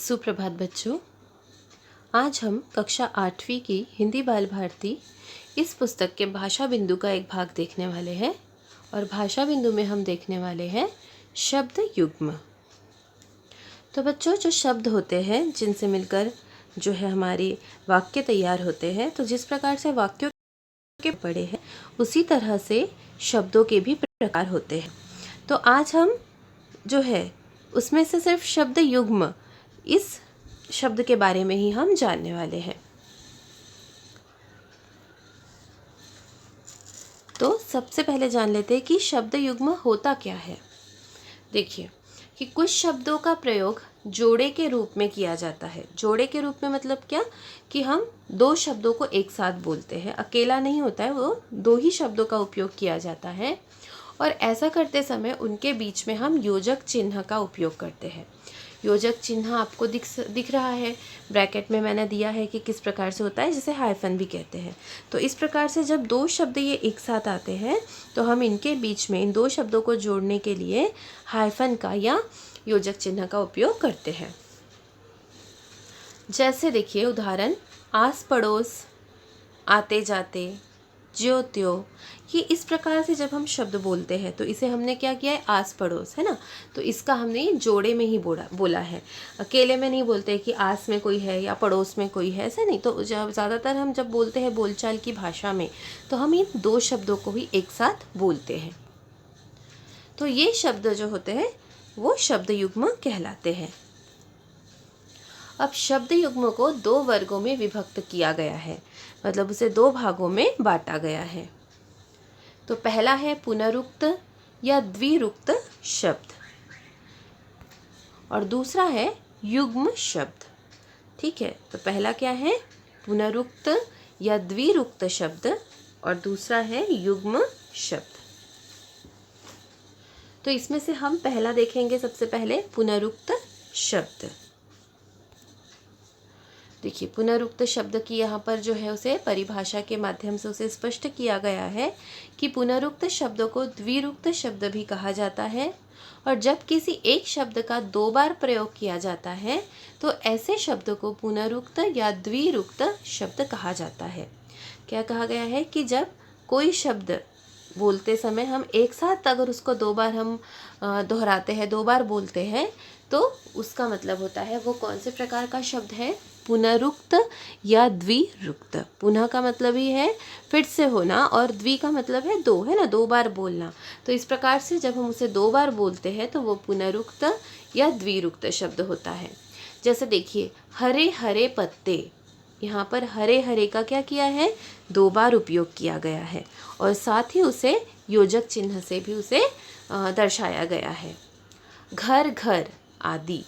सुप्रभात बच्चों। आज हम कक्षा 8वीं की हिंदी बाल भारती इस पुस्तक के भाषा बिंदु का एक भाग देखने वाले हैं और भाषा बिंदु में हम देखने वाले हैं शब्द युग्म। तो बच्चों, जो शब्द होते हैं जिनसे मिलकर जो है हमारी वाक्य तैयार होते हैं, तो जिस प्रकार से वाक्यों के पढ़े हैं उसी तरह से शब्दों के भी प्रकार होते हैं। तो आज हम जो है उसमें से सिर्फ शब्द युग्म इस शब्द के बारे में ही हम जानने वाले हैं। तो सबसे पहले जान लेते हैं कि शब्द युग्म होता क्या है। देखिए कि कुछ शब्दों का प्रयोग जोड़े के रूप में किया जाता है। जोड़े के रूप में मतलब क्या कि हम दो शब्दों को एक साथ बोलते हैं, अकेला नहीं होता है, वो दो ही शब्दों का उपयोग किया जाता है और ऐसा करते समय उनके बीच में हम योजक चिन्ह का उपयोग करते हैं। योजक चिन्ह आपको दिख रहा है, ब्रैकेट में मैंने दिया है कि किस प्रकार से होता है, जिसे हाइफन भी कहते हैं। तो इस प्रकार से जब दो शब्द ये एक साथ आते हैं तो हम इनके बीच में इन दो शब्दों को जोड़ने के लिए हाइफन का या योजक चिन्ह का उपयोग करते हैं। जैसे देखिए उदाहरण, आस पड़ोस, आते जाते, ज्यो त्यों, ये इस प्रकार से जब हम शब्द बोलते हैं तो इसे हमने क्या किया है, आस पड़ोस, है ना। तो इसका हमने जोड़े में ही बोला है, अकेले में नहीं बोलते कि आस में कोई है या पड़ोस में कोई है, ऐसा नहीं। तो जब ज़्यादातर हम जब बोलते हैं बोलचाल की भाषा में तो हम इन दो शब्दों को ही एक साथ बोलते हैं। तो ये शब्द जो होते हैं वो शब्द युग्म कहलाते हैं। अब शब्द युग्म को दो वर्गों में विभक्त किया गया है, मतलब उसे दो भागों में बांटा गया है। तो पहला है पुनरुक्त या द्विरुक्त शब्द और दूसरा है युग्म शब्द। ठीक है, तो पहला क्या है, पुनरुक्त या द्विरुक्त शब्द और दूसरा है युग्म शब्द। तो इसमें से हम पहला देखेंगे, सबसे पहले पुनरुक्त शब्द। देखिए पुनरुक्त शब्द की यहाँ पर जो है उसे परिभाषा के माध्यम से उसे स्पष्ट किया गया है कि पुनरुक्त शब्द को द्विरुक्त शब्द भी कहा जाता है और जब किसी एक शब्द का दो बार प्रयोग किया जाता है तो ऐसे शब्द को पुनरुक्त या द्विरुक्त शब्द कहा जाता है। क्या कहा गया है कि जब कोई शब्द बोलते समय हम एक साथ अगर उसको दो बार हम दोहराते हैं, दो बार बोलते हैं, तो उसका मतलब होता है वो कौन से प्रकार का शब्द है, पुनरुक्त या द्विरुक्त। पुनः का मतलब ही है फिर से होना और द्वि का मतलब है दो, है ना, दो बार बोलना। तो इस प्रकार से जब हम उसे दो बार बोलते हैं तो वो पुनरुक्त या द्विरुक्त शब्द होता है। जैसे देखिए हरे हरे पत्ते, यहाँ पर हरे हरे का क्या किया है, दो बार उपयोग किया गया है और साथ ही उसे योजक चिन्ह से भी उसे दर्शाया गया है। घर घर आदि।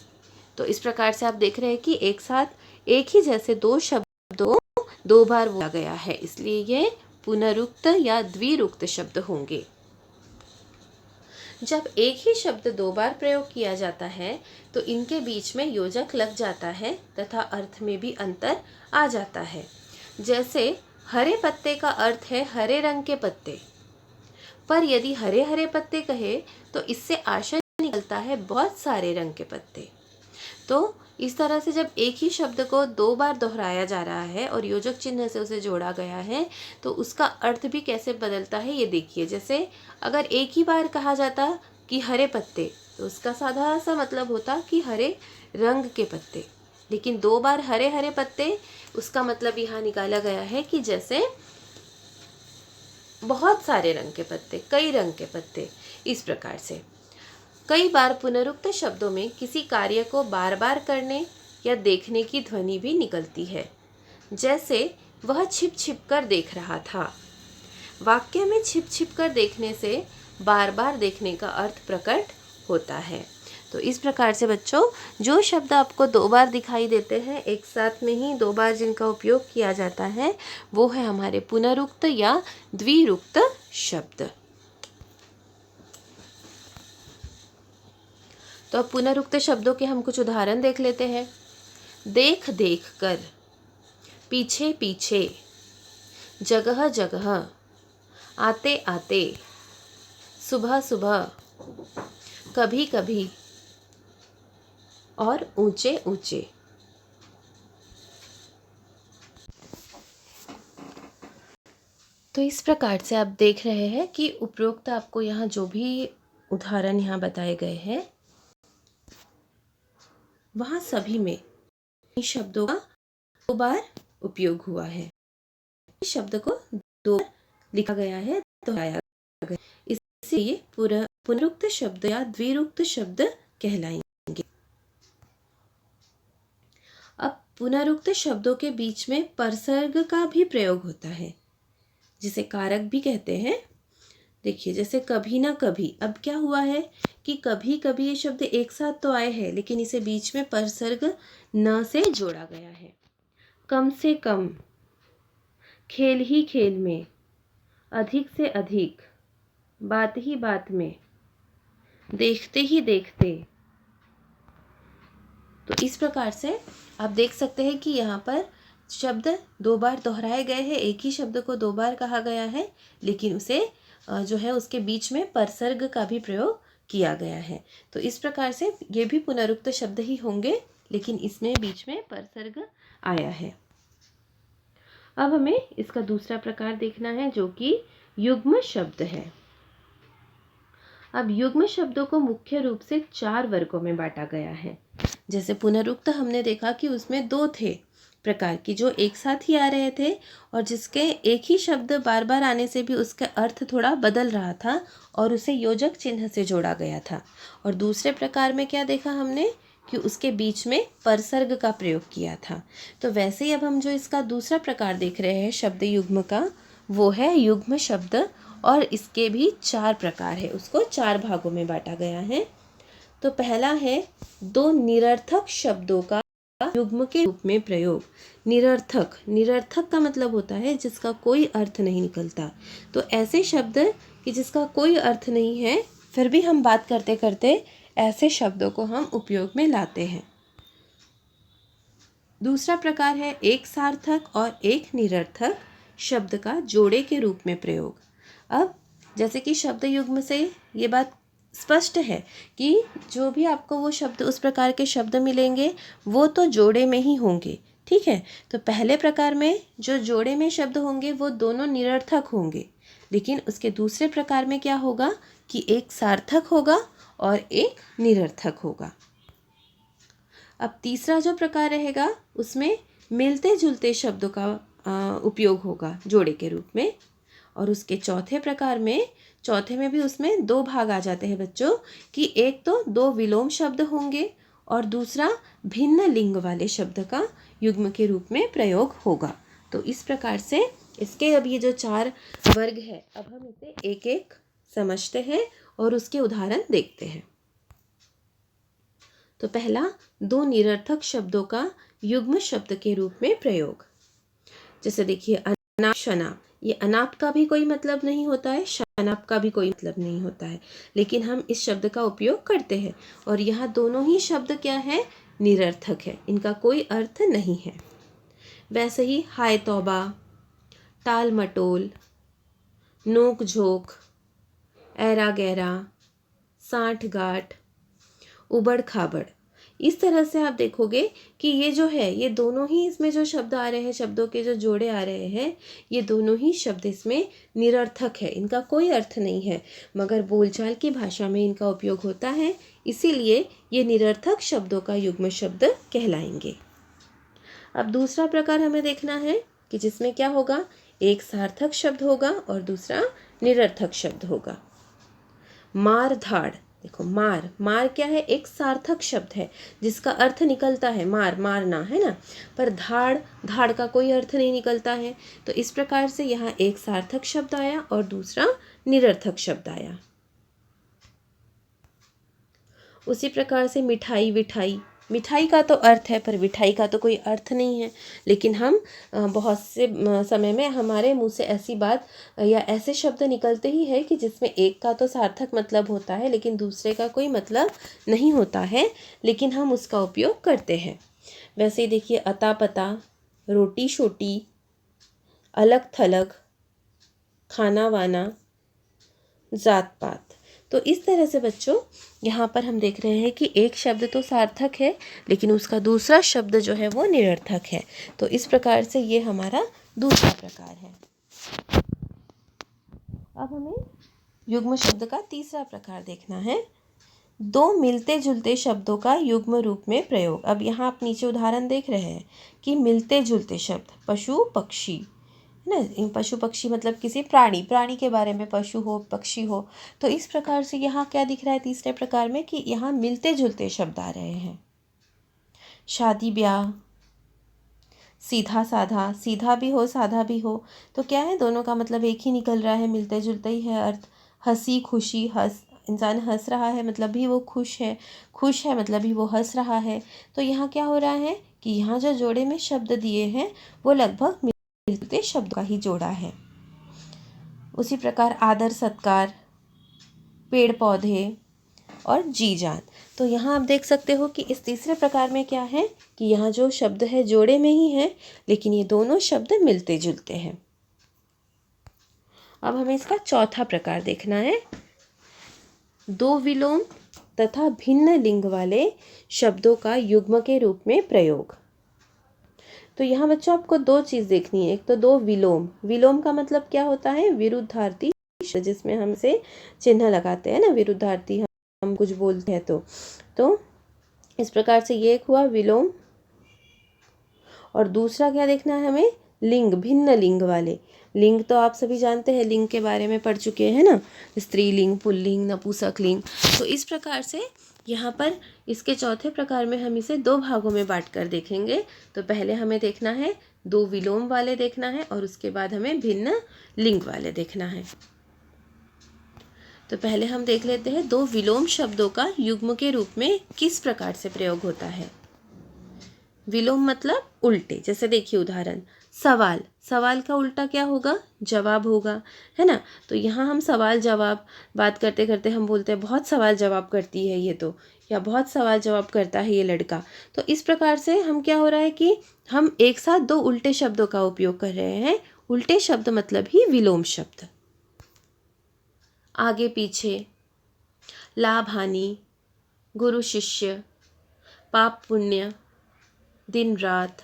तो इस प्रकार से आप देख रहे हैं कि एक साथ एक ही जैसे दो शब्दों दो बार बोला गया है, इसलिए ये पुनरुक्त या द्विरुक्त शब्द होंगे। जब एक ही शब्द दो बार प्रयोग किया जाता है तो इनके बीच में योजक लग जाता है तथा अर्थ में भी अंतर आ जाता है। जैसे हरे पत्ते का अर्थ है हरे रंग के पत्ते, पर यदि हरे हरे पत्ते कहे तो इससे आशय निकलता है बहुत सारे रंग के पत्ते। तो इस तरह से जब एक ही शब्द को दो बार दोहराया जा रहा है और योजक चिन्ह से उसे जोड़ा गया है तो उसका अर्थ भी कैसे बदलता है ये देखिए। जैसे अगर एक ही बार कहा जाता कि हरे पत्ते तो उसका साधा सा मतलब होता कि हरे रंग के पत्ते, लेकिन दो बार हरे हरे पत्ते, उसका मतलब यहाँ निकाला गया है कि जैसे बहुत सारे रंग के पत्ते, कई रंग के पत्ते। इस प्रकार से कई बार पुनरुक्त शब्दों में किसी कार्य को बार बार करने या देखने की ध्वनि भी निकलती है। जैसे वह छिप छिप कर देख रहा था। वाक्य में छिप छिप कर देखने से बार बार देखने का अर्थ प्रकट होता है। तो इस प्रकार से बच्चों, जो शब्द आपको दो बार दिखाई देते हैं, एक साथ में ही दो बार जिनका उपयोग किया जाता है, वो है हमारे पुनरुक्त या द्विरुक्त शब्द। तो अब पुनरुक्त शब्दों के हम कुछ उदाहरण देख लेते हैं। देख देख कर, पीछे पीछे, जगह जगह, आते आते, सुबह सुबह, कभी कभी और ऊंचे ऊंचे। तो इस प्रकार से आप देख रहे हैं कि उपरोक्त आपको यहाँ जो भी उदाहरण यहाँ बताए गए हैं वहाँ सभी में इन शब्दों का 2 बार उपयोग हुआ है। इस शब्द को 2 बार लिखा गया है, दोहराया गया, इसलिए पुनरुक्त शब्द या द्विरुक्त शब्द कहलाएंगे। अब पुनरुक्त शब्दों के बीच में परसर्ग का भी प्रयोग होता है, जिसे कारक भी कहते हैं। देखिए, जैसे कभी ना कभी, अब क्या हुआ है कि कभी कभी ये शब्द एक साथ तो आए हैं, लेकिन इसे बीच में परसर्ग न से जोड़ा गया है। कम से कम, खेल ही खेल में, अधिक से अधिक, बात ही बात में, देखते ही देखते। तो इस प्रकार से आप देख सकते हैं कि यहाँ पर शब्द 2 बार दोहराए गए हैं। एक ही शब्द को 2 बार कहा गया है, लेकिन उसे जो है उसके बीच में परसर्ग का भी प्रयोग किया गया है। तो इस प्रकार से ये भी पुनरुक्त शब्द ही होंगे, लेकिन इसमें बीच में परसर्ग आया है। अब हमें इसका दूसरा प्रकार देखना है, जो कि युग्म शब्द है। अब युग्म शब्दों को मुख्य रूप से 4 वर्गों में बांटा गया है। जैसे पुनरुक्त हमने देखा कि उसमें 2 थे प्रकार की, जो एक साथ ही आ रहे थे और जिसके एक ही शब्द बार बार आने से भी उसका अर्थ थोड़ा बदल रहा था और उसे योजक चिन्ह से जोड़ा गया था। और दूसरे प्रकार में क्या देखा हमने कि उसके बीच में परसर्ग का प्रयोग किया था। तो वैसे ही अब हम जो इसका दूसरा प्रकार देख रहे हैं शब्द युग्म का, वो है युग्म शब्द, और इसके भी 4 प्रकार है। उसको 4 भागों में बांटा गया है। तो पहला है 2 निरर्थक शब्दों का युग्म के रूप में प्रयोग। निरर्थक, निरर्थक का मतलब होता है जिसका कोई अर्थ नहीं निकलता। तो ऐसे शब्द कि जिसका कोई अर्थ नहीं है, फिर भी हम बात करते करते ऐसे शब्दों को हम उपयोग में लाते हैं। दूसरा प्रकार है एक सार्थक और एक निरर्थक शब्द का जोड़े के रूप में प्रयोग। अब जैसे कि शब्द युग्म से ये बात स्पष्ट है कि जो भी आपको वो शब्द, उस प्रकार के शब्द मिलेंगे वो तो जोड़े में ही होंगे, ठीक है। तो पहले प्रकार में जो जोड़े में शब्द होंगे वो दोनों निरर्थक होंगे, लेकिन उसके दूसरे प्रकार में क्या होगा कि एक सार्थक होगा और एक निरर्थक होगा। अब तीसरा जो प्रकार रहेगा उसमें मिलते जुलते शब्दों का उपयोग होगा जोड़े के रूप में। और उसके चौथे प्रकार में, चौथे में भी उसमें 2 भाग आ जाते हैं बच्चों, कि एक तो 2 विलोम शब्द होंगे और दूसरा भिन्न लिंग वाले शब्द का युग्म के रूप में प्रयोग होगा। तो इस प्रकार से इसके अब ये जो 4 वर्ग है, अब हम इसे एक एक समझते हैं और उसके उदाहरण देखते हैं। तो पहला 2 निरर्थक शब्दों का युग्म शब्द के रूप में प्रयोग। जैसे देखिए, अनाप शनाप, ये अनाप का भी कोई मतलब नहीं होता है, शनाप का भी कोई मतलब नहीं होता है, लेकिन हम इस शब्द का उपयोग करते हैं। और यहाँ दोनों ही शब्द क्या है, निरर्थक है, इनका कोई अर्थ नहीं है। वैसे ही हाय तौबा, टाल मटोल, नोक झोंक, ऐरा गैरा, साठ गांठ, उबड़ खाबड़, इस तरह से आप देखोगे कि ये जो है, ये दोनों ही इसमें जो शब्द आ रहे हैं, शब्दों के जो जोड़े आ रहे हैं, ये दोनों ही शब्द इसमें निरर्थक है, इनका कोई अर्थ नहीं है, मगर बोलचाल की भाषा में इनका उपयोग होता है, इसीलिए ये निरर्थक शब्दों का युग्म शब्द कहलाएंगे। अब दूसरा प्रकार हमें देखना है कि जिसमें क्या होगा, एक सार्थक शब्द होगा और दूसरा निरर्थक शब्द होगा। मार धाड़, देखो मार, मार क्या है, एक सार्थक शब्द है जिसका अर्थ निकलता है मार, मारना, है ना। पर धाड़, धाड़ का कोई अर्थ नहीं निकलता है। तो इस प्रकार से यहाँ एक सार्थक शब्द आया और दूसरा निरर्थक शब्द आया। उसी प्रकार से मिठाई विठाई, मिठाई का तो अर्थ है पर मिठाई का तो कोई अर्थ नहीं है, लेकिन हम बहुत से समय में हमारे मुंह से ऐसी बात या ऐसे शब्द निकलते ही है कि जिसमें एक का तो सार्थक मतलब होता है लेकिन दूसरे का कोई मतलब नहीं होता है, लेकिन हम उसका उपयोग करते हैं। वैसे ही देखिए, अता पता, रोटी शोटी, अलग थलग, खाना वाना, जात पात। तो इस तरह से बच्चों यहाँ पर हम देख रहे हैं कि एक शब्द तो सार्थक है लेकिन उसका दूसरा शब्द जो है वो निरर्थक है। तो इस प्रकार से ये हमारा दूसरा प्रकार है। अब हमें युग्म शब्द का तीसरा प्रकार देखना है, दो मिलते जुलते शब्दों का युग्म रूप में प्रयोग। अब यहाँ आप नीचे उदाहरण देख रहे हैं कि मिलते जुलते शब्द पशु पक्षी है ना, इन पशु पक्षी मतलब किसी प्राणी के बारे में, पशु हो पक्षी हो। तो इस प्रकार से यहाँ क्या दिख रहा है तीसरे प्रकार में कि यहाँ मिलते जुलते शब्द आ रहे हैं। शादी ब्याह, सीधा साधा, सीधा भी हो साधा भी हो, तो क्या है दोनों का मतलब एक ही निकल रहा है, मिलते जुलते ही है अर्थ। हंसी खुशी, इंसान हंस रहा है मतलब भी वो खुश है मतलब भी वो हंस रहा है। तो यहाँ क्या हो रहा है कि यहाँ जो जोड़े में शब्द दिए हैं वो लगभग मिलते शब्द का ही जोड़ा है। उसी प्रकार आदर सत्कार, पेड़ पौधे और जी जान। तो यहाँ आप देख सकते हो कि इस तीसरे प्रकार में क्या है कि यहाँ जो शब्द है जोड़े में ही है लेकिन ये दोनों शब्द मिलते जुलते हैं। अब हमें इसका चौथा प्रकार देखना है, दो विलोम तथा भिन्न लिंग वाले शब्दों का युग्म के रूप में प्रयोग। तो यहाँ बच्चों आपको दो चीज़ देखनी है। एक तो दो विलोम, विलोम का मतलब क्या होता है, विरुद्धार्थी, जिसमें हम से चिन्ह लगाते हैं ना, विरुद्धार्थी हम कुछ बोलते हैं तो इस प्रकार से ये एक हुआ विलोम। और दूसरा क्या देखना है हमें, लिंग, भिन्न लिंग वाले। लिंग तो आप सभी जानते हैं, लिंग के बारे में पढ़ चुके हैं ना, स्त्रीलिंग, पुल्लिंग, नपुंसक लिंग। तो इस प्रकार से यहाँ पर इसके चौथे प्रकार में हम इसे दो भागों में बांट कर देखेंगे। तो पहले हमें देखना है दो विलोम वाले देखना है और उसके बाद हमें भिन्न लिंग वाले देखना है। तो पहले हम देख लेते हैं दो विलोम शब्दों का युग्म के रूप में किस प्रकार से प्रयोग होता है। विलोम मतलब उल्टे, जैसे देखिए उदाहरण, सवाल, सवाल का उल्टा क्या होगा, जवाब होगा, है ना। तो यहाँ हम सवाल जवाब बात करते करते हम बोलते हैं बहुत सवाल जवाब करती है ये तो, या बहुत सवाल जवाब करता है ये लड़का। तो इस प्रकार से हम क्या हो रहा है कि हम एक साथ दो उल्टे शब्दों का उपयोग कर रहे हैं। उल्टे शब्द मतलब ही विलोम शब्द। आगे पीछे, लाभ हानि, गुरु शिष्य, पाप पुण्य, दिन रात,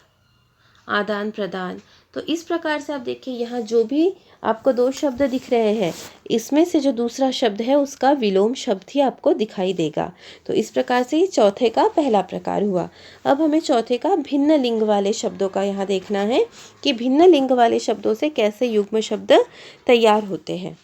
आदान प्रदान। तो इस प्रकार से आप देखिए यहाँ जो भी आपको दो शब्द दिख रहे हैं इसमें से जो दूसरा शब्द है उसका विलोम शब्द ही आपको दिखाई देगा। तो इस प्रकार से ये चौथे का पहला प्रकार हुआ। अब हमें चौथे का भिन्न लिंग वाले शब्दों का यहाँ देखना है कि भिन्न लिंग वाले शब्दों से कैसे युग्म शब्द तैयार होते हैं।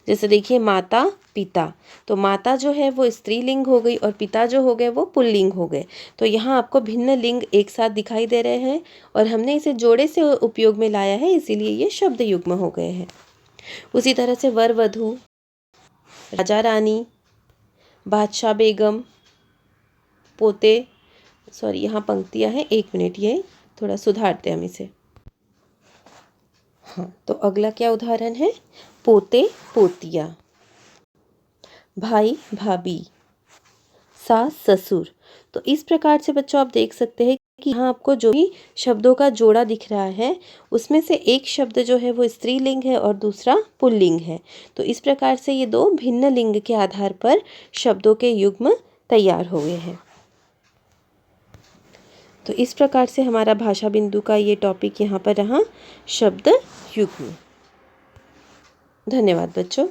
जैसे देखिए माता पिता, तो माता जो है वो स्त्रीलिंग हो गई और पिता जो हो गए वो पुल्लिंग हो गए। तो यहाँ आपको भिन्न लिंग एक साथ दिखाई दे रहे हैं और हमने इसे जोड़े से उपयोग में लाया है, इसीलिए ये शब्द युग्म हो गए हैं। उसी तरह से वर वधू, राजा रानी, बादशाह बेगम, पोते, सॉरी यहाँ पंक्तियाँ हैं, एक मिनट ये थोड़ा सुधारते हैं हम इसे। हाँ, तो अगला क्या उदाहरण है, पोते पोतिया, भाई भाभी, सास ससुर। तो इस प्रकार से बच्चों आप देख सकते हैं कि यहाँ आपको जो भी शब्दों का जोड़ा दिख रहा है उसमें से एक शब्द जो है वो स्त्रीलिंग है और दूसरा पुल्लिंग है। तो इस प्रकार से ये दो भिन्न लिंग के आधार पर शब्दों के युग्म तैयार हो गए हैं। तो इस प्रकार से हमारा भाषा बिंदु का ये टॉपिक यहाँ पर रहा, शब्द युग्म। धन्यवाद बच्चों।